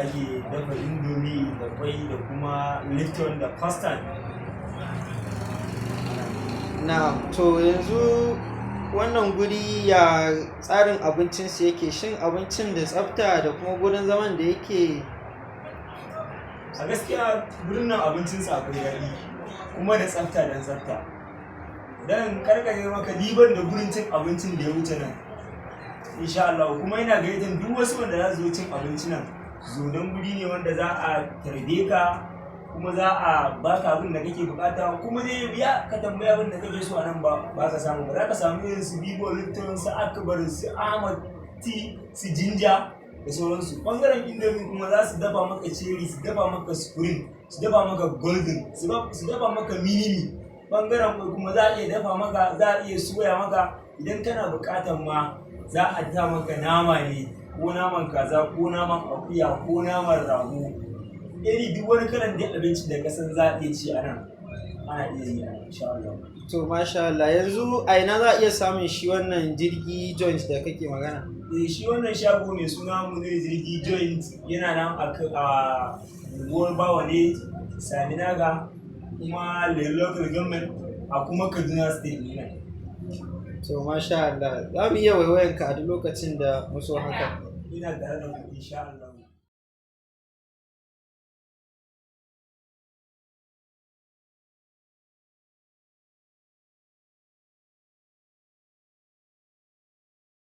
ake dafa indomie da kwai da kuma lipton da pasta. Na to yanzu wannan guri ya tsarin abincinsu yake, shin abincin da tsafta da kuma gurin zaman da yake? A gaskiya gurin nan abincinsa akwai daɗi kuma da tsafta da tsafta. Dan karkare maka diban da gurin cin abincin da ya wuce nan. Insha Allah kuma ina gayyatar duk wasu wanda za su zo cin abinci nan. Zo don guri ne wanda za a tarbe ka kuma za a baka abin da kake bukata kuma zai biya ka tambaya abin da kake so a nan ba ka samu ba. Za ka samu irin su Bibo, Lipton, su Akbar, su Ahmad Tea, su Jinja da sauransu. Bangaren Indomie kuma za su dafa maka cherry, su dafa maka spring, su dafa maka golden, su dafa maka mini. Bangaren kwai kuma za a iya dafa maka, za a iya soya maka. Idan kana bukatan ma za a ta maka nama ne, ko naman kaza ko naman akuya ko naman rago. Duk wani kalan da abinci da kasan za a iya ci a nan ana iya yi a nan insha Allah. To masha Allah, yanzu a ina za a iya samun shi wannan jirgi joint da kake magana? Shi wannan shago mai suna Munir Jirgi Joint yana nan a unguwar Bawa ne, Saminaga, kuma local government a kuma Kaduna State ne. To masha Allah, za mu iya waiwayanka a duk lokacin da muso haka. Ina tare da ku insha Allah.